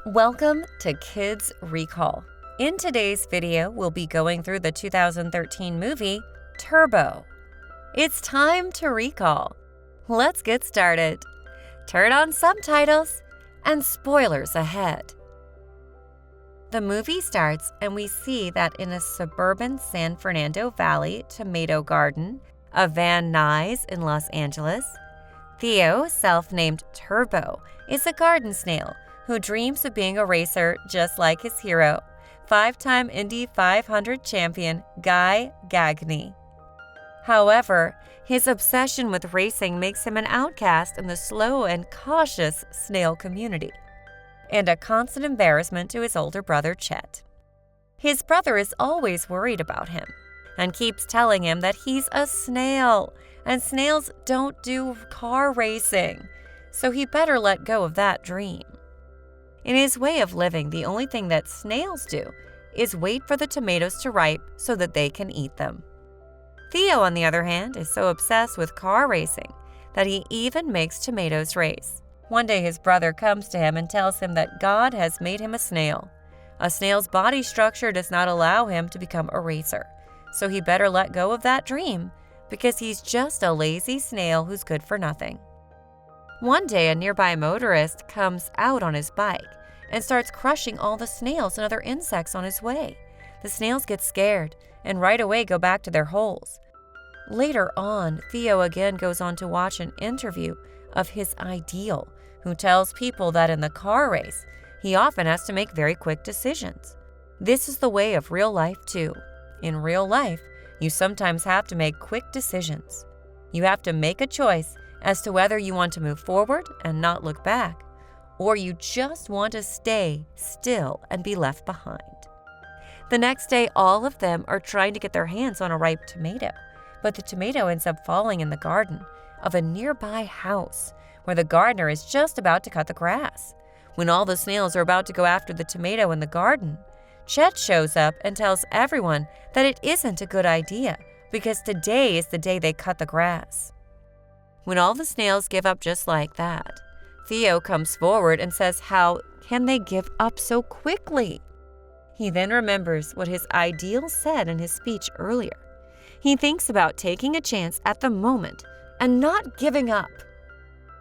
Welcome to Kids Recall. In today's video, we'll be going through the 2013 movie Turbo. It's time to recall. Let's get started. Turn on subtitles and spoilers ahead. The movie starts and we see that in a suburban San Fernando Valley tomato garden of Van Nuys in Los Angeles, Theo, self-named Turbo, is a garden snail who dreams of being a racer just like his hero, five-time Indy 500 champion Guy Gagne. However, his obsession with racing makes him an outcast in the slow and cautious snail community, and a constant embarrassment to his older brother Chet. His brother is always worried about him and keeps telling him that he's a snail, and snails don't do car racing, so he better let go of that dream. In his way of living, the only thing that snails do is wait for the tomatoes to ripe so that they can eat them. Theo, on the other hand, is so obsessed with car racing that he even makes tomatoes race. One day his brother comes to him and tells him that God has made him a snail. A snail's body structure does not allow him to become a racer, so he better let go of that dream because he's just a lazy snail who's good for nothing. One day, a nearby motorist comes out on his bike and starts crushing all the snails and other insects on his way. The snails get scared and right away go back to their holes. Later on, Theo again goes on to watch an interview of his ideal, who tells people that in the car race, he often has to make very quick decisions. This is the way of real life too. In real life, you sometimes have to make quick decisions. You have to make a choice as to whether you want to move forward and not look back, or you just want to stay still and be left behind. The next day, all of them are trying to get their hands on a ripe tomato, but the tomato ends up falling in the garden of a nearby house where the gardener is just about to cut the grass. When all the snails are about to go after the tomato in the garden, Chet shows up and tells everyone that it isn't a good idea because today is the day they cut the grass. When all the snails give up just like that, Theo comes forward and says, how can they give up so quickly? He then remembers what his ideal said in his speech earlier. He thinks about taking a chance at the moment and not giving up.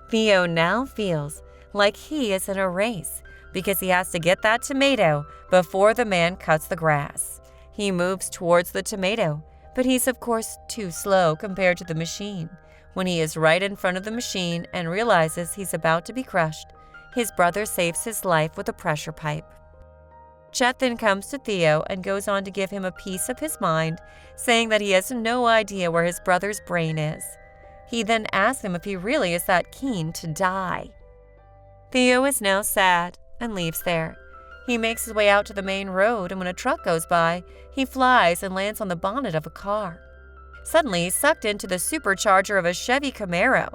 Theo now feels like he is in a race because he has to get that tomato before the man cuts the grass. He moves towards the tomato, but he's of course too slow compared to the machine. When he is right in front of the machine and realizes he's about to be crushed, his brother saves his life with a pressure pipe. Chet then comes to Theo and goes on to give him a piece of his mind, saying that he has no idea where his brother's brain is. He then asks him if he really is that keen to die. Theo is now sad and leaves there. He makes his way out to the main road, and when a truck goes by, he flies and lands on the bonnet of a car. Suddenly, he's sucked into the supercharger of a Chevy Camaro,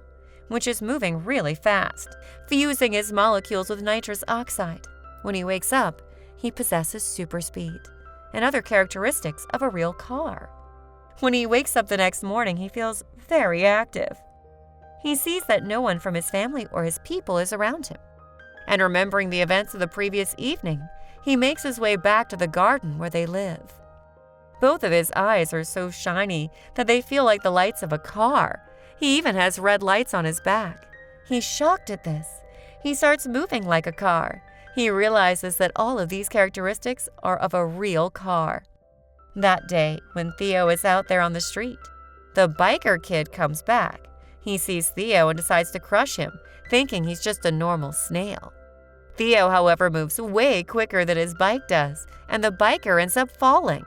which is moving really fast, fusing his molecules with nitrous oxide. When he wakes up, he possesses super speed and other characteristics of a real car. When he wakes up the next morning, he feels very active. He sees that no one from his family or his people is around him. And remembering the events of the previous evening, he makes his way back to the garden where they live. Both of his eyes are so shiny that they feel like the lights of a car. He even has red lights on his back. He's shocked at this. He starts moving like a car. He realizes that all of these characteristics are of a real car. That day, when Theo is out there on the street, the biker kid comes back. He sees Theo and decides to crush him, thinking he's just a normal snail. Theo, however, moves way quicker than his bike does, and the biker ends up falling.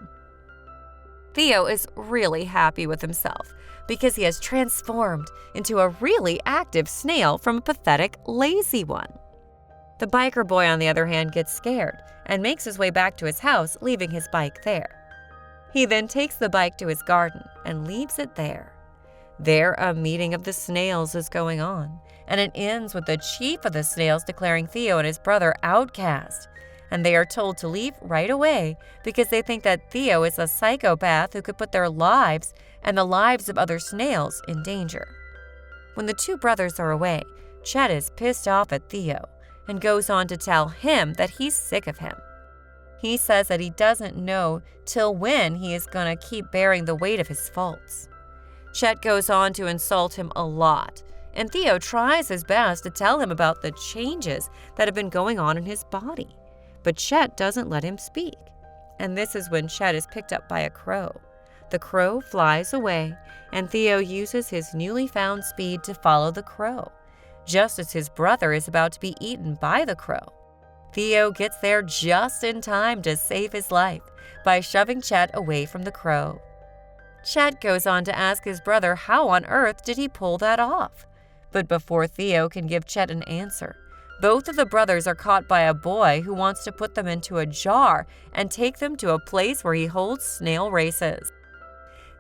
Theo is really happy with himself because he has transformed into a really active snail from a pathetic, lazy one. The biker boy, on the other hand, gets scared and makes his way back to his house, leaving his bike there. He then takes the bike to his garden and leaves it there. There, a meeting of the snails is going on, and it ends with the chief of the snails declaring Theo and his brother outcast, and they are told to leave right away because they think that Theo is a psychopath who could put their lives and the lives of other snails in danger. When the two brothers are away, Chet is pissed off at Theo and goes on to tell him that he's sick of him. He says that he doesn't know till when he is going to keep bearing the weight of his faults. Chet goes on to insult him a lot, and Theo tries his best to tell him about the changes that have been going on in his body. But Chet doesn't let him speak, and this is when Chet is picked up by a crow. The crow flies away, and Theo uses his newly found speed to follow the crow, just as his brother is about to be eaten by the crow. Theo gets there just in time to save his life by shoving Chet away from the crow. Chet goes on to ask his brother how on earth did he pull that off. But before Theo can give Chet an answer, both of the brothers are caught by a boy who wants to put them into a jar and take them to a place where he holds snail races.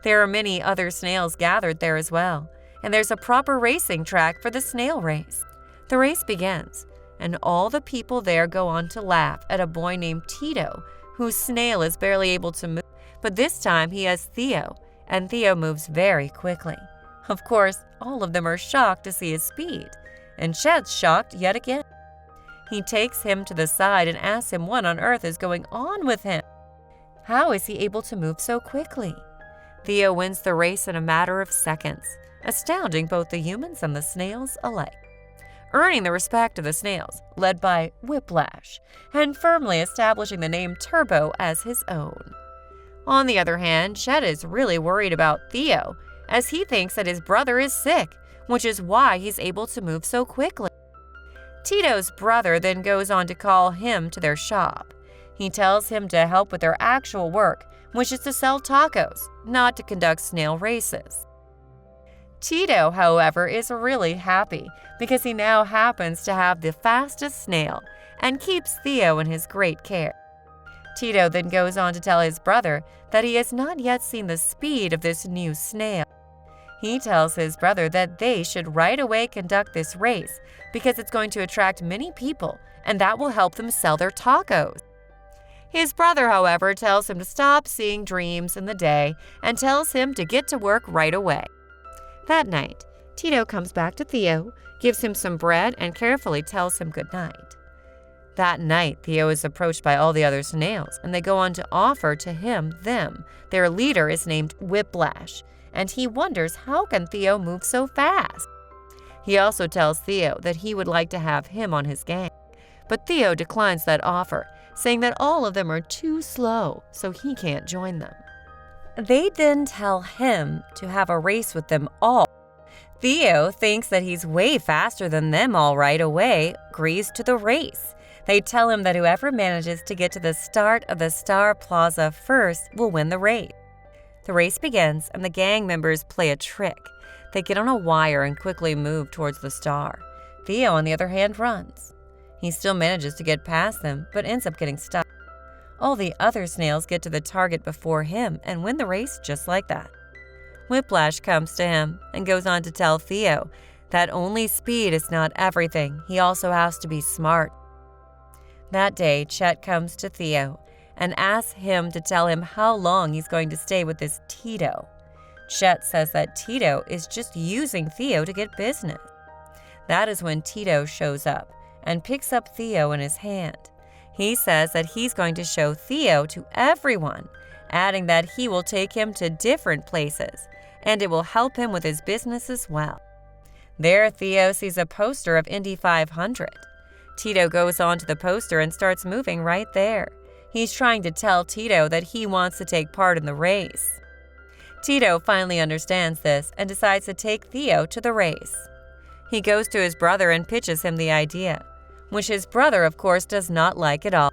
There are many other snails gathered there as well, and there's a proper racing track for the snail race. The race begins, and all the people there go on to laugh at a boy named Tito, whose snail is barely able to move, but this time he has Theo, and Theo moves very quickly. Of course, all of them are shocked to see his speed, and Chet's shocked yet again. He takes him to the side and asks him what on earth is going on with him. How is he able to move so quickly? Theo wins the race in a matter of seconds, astounding both the humans and the snails alike, earning the respect of the snails, led by Whiplash, and firmly establishing the name Turbo as his own. On the other hand, Chet is really worried about Theo, as he thinks that his brother is sick, which is why he's able to move so quickly. Tito's brother then goes on to call him to their shop. He tells him to help with their actual work, which is to sell tacos, not to conduct snail races. Tito, however, is really happy because he now happens to have the fastest snail and keeps Theo in his great care. Tito then goes on to tell his brother that he has not yet seen the speed of this new snail. He tells his brother that they should right away conduct this race because it's going to attract many people and that will help them sell their tacos. His brother, however, tells him to stop seeing dreams in the day and tells him to get to work right away. That night, Tito comes back to Theo, gives him some bread, and carefully tells him good night. That night, Theo is approached by all the other snails, and they go on to offer to him them. Their leader is named Whiplash, and he wonders how can Theo move so fast. He also tells Theo that he would like to have him on his gang, but Theo declines that offer, saying that all of them are too slow, so he can't join them. They then tell him to have a race with them all. Theo thinks that he's way faster than them all right away, agrees to the race. They tell him that whoever manages to get to the start of the Star Plaza first will win the race. The race begins, and the gang members play a trick. They get on a wire and quickly move towards the star. Theo, on the other hand, runs. He still manages to get past them, but ends up getting stuck. All the other snails get to the target before him and win the race just like that. Whiplash comes to him and goes on to tell Theo that only speed is not everything. He also has to be smart. That day, Chet comes to Theo and asks him to tell him how long he's going to stay with this Tito. Chet says that Tito is just using Theo to get business. That is when Tito shows up and picks up Theo in his hand. He says that he's going to show Theo to everyone, adding that he will take him to different places, and it will help him with his business as well. There, Theo sees a poster of Indy 500. Tito goes on to the poster and starts moving right there. He's trying to tell Tito that he wants to take part in the race. Tito finally understands this and decides to take Theo to the race. He goes to his brother and pitches him the idea, which his brother, of course, does not like at all.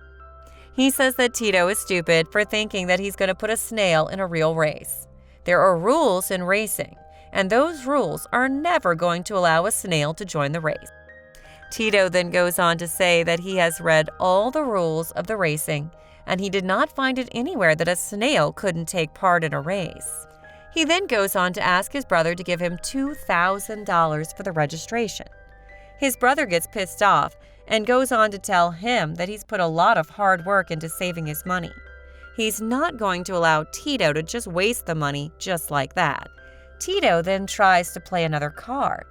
He says that Tito is stupid for thinking that he's going to put a snail in a real race. There are rules in racing, and those rules are never going to allow a snail to join the race. Tito then goes on to say that he has read all the rules of the racing, and he did not find it anywhere that a snail couldn't take part in a race. He then goes on to ask his brother to give him $2,000 for the registration. His brother gets pissed off and goes on to tell him that he's put a lot of hard work into saving his money. He's not going to allow Tito to just waste the money just like that. Tito then tries to play another card.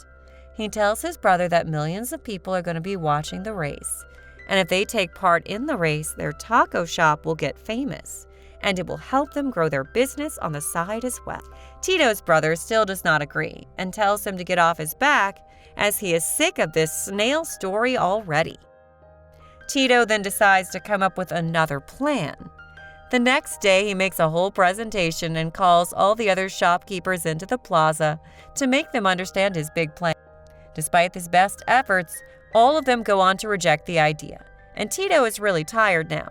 He tells his brother that millions of people are going to be watching the race, and if they take part in the race, their taco shop will get famous, and it will help them grow their business on the side as well. Tito's brother still does not agree and tells him to get off his back as he is sick of this snail story already. Tito then decides to come up with another plan. The next day, he makes a whole presentation and calls all the other shopkeepers into the plaza to make them understand his big plan. Despite his best efforts, all of them go on to reject the idea, and Tito is really tired now.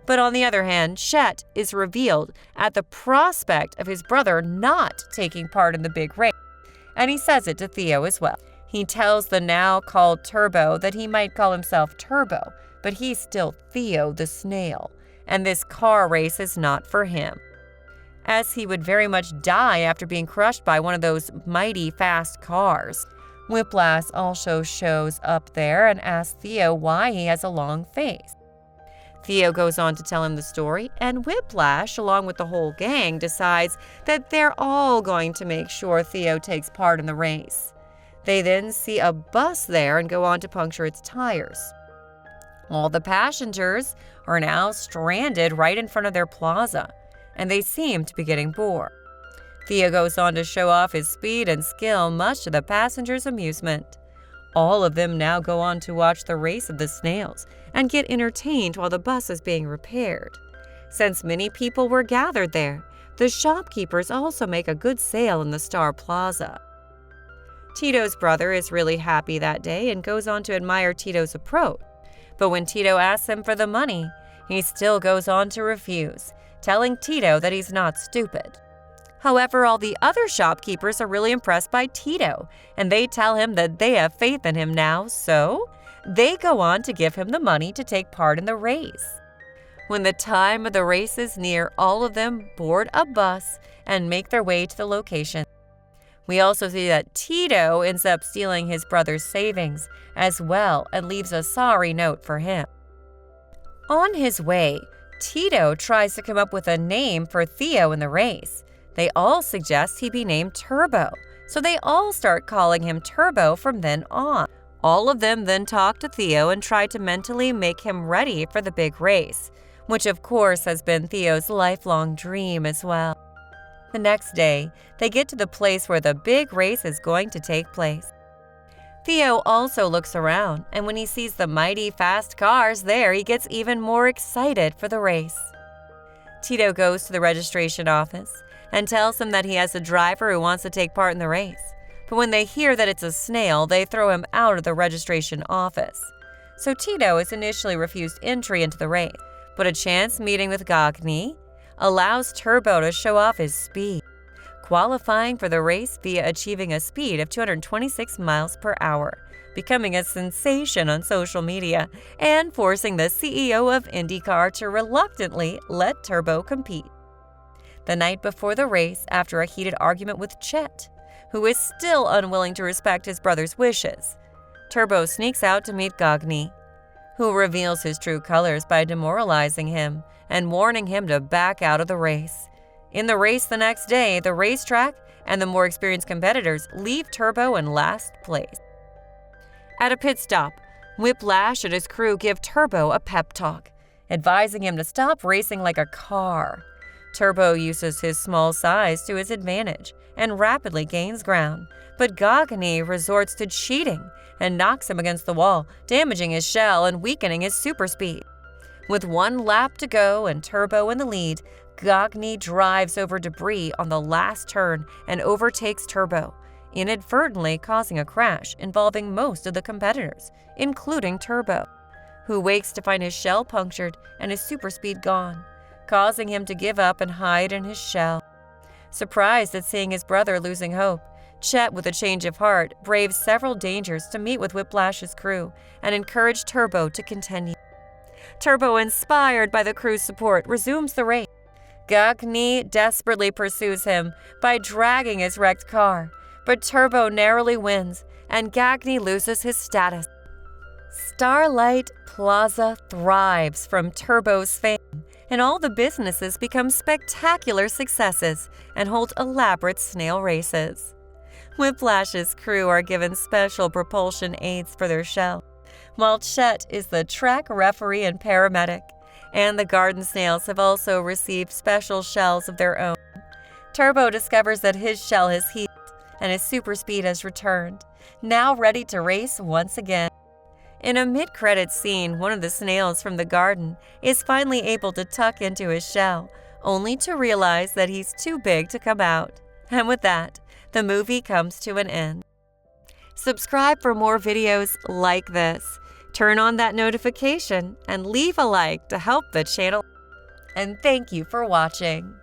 But on the other hand, Chet is revealed at the prospect of his brother not taking part in the big race, and he says it to Theo as well. He tells the now called Turbo that he might call himself Turbo, but he's still Theo the Snail, and this car race is not for him, as he would very much die after being crushed by one of those mighty fast cars. Whiplash also shows up there and asks Theo why he has a long face. Theo goes on to tell him the story, and Whiplash, along with the whole gang, decides that they're all going to make sure Theo takes part in the race. They then see a bus there and go on to puncture its tires. All the passengers are now stranded right in front of their plaza, and they seem to be getting bored. Theo goes on to show off his speed and skill, much to the passengers' amusement. All of them now go on to watch the race of the snails and get entertained while the bus is being repaired. Since many people were gathered there, the shopkeepers also make a good sale in the Star Plaza. Tito's brother is really happy that day and goes on to admire Tito's approach. But when Tito asks him for the money, he still goes on to refuse, telling Tito that he's not stupid. However, all the other shopkeepers are really impressed by Tito, and they tell him that they have faith in him now, so they go on to give him the money to take part in the race. When the time of the race is near, all of them board a bus and make their way to the location. We also see that Tito ends up stealing his brother's savings as well and leaves a sorry note for him. On his way, Tito tries to come up with a name for Theo in the race. They all suggest he be named Turbo, so they all start calling him Turbo from then on. All of them then talk to Theo and try to mentally make him ready for the big race, which of course has been Theo's lifelong dream as well. The next day, they get to the place where the big race is going to take place. Theo also looks around, and when he sees the mighty fast cars there, he gets even more excited for the race. Tito goes to the registration office and tells him that he has a driver who wants to take part in the race. But when they hear that it's a snail, they throw him out of the registration office. So Tito is initially refused entry into the race, but a chance meeting with Gagny allows Turbo to show off his speed, qualifying for the race via achieving a speed of 226 miles per hour, becoming a sensation on social media, and forcing the CEO of IndyCar to reluctantly let Turbo compete. The night before the race, after a heated argument with Chet, who is still unwilling to respect his brother's wishes, Turbo sneaks out to meet Gagny, who reveals his true colors by demoralizing him and warning him to back out of the race. In the race the next day, the racetrack and the more experienced competitors leave Turbo in last place. At a pit stop, Whiplash and his crew give Turbo a pep talk, advising him to stop racing like a car. Turbo uses his small size to his advantage and rapidly gains ground, but Gagny resorts to cheating and knocks him against the wall, damaging his shell and weakening his super speed. With one lap to go and Turbo in the lead, Gagny drives over debris on the last turn and overtakes Turbo, inadvertently causing a crash involving most of the competitors, including Turbo, who wakes to find his shell punctured and his super speed gone, causing him to give up and hide in his shell. Surprised at seeing his brother losing hope, Chet, with a change of heart, braves several dangers to meet with Whiplash's crew and encourage Turbo to continue. Turbo, inspired by the crew's support, resumes the race. Gagny desperately pursues him by dragging his wrecked car, but Turbo narrowly wins and Gagny loses his status. Starlight Plaza thrives from Turbo's fame, and all the businesses become spectacular successes and hold elaborate snail races. Whiplash's crew are given special propulsion aids for their shell, while Chet is the track referee and paramedic, and the garden snails have also received special shells of their own. Turbo discovers that his shell has healed and his super speed has returned, now ready to race once again. In a mid-credits scene, one of the snails from the garden is finally able to tuck into his shell, only to realize that he's too big to come out. And with that, the movie comes to an end. Subscribe for more videos like this. Turn on that notification and leave a like to help the channel. And thank you for watching.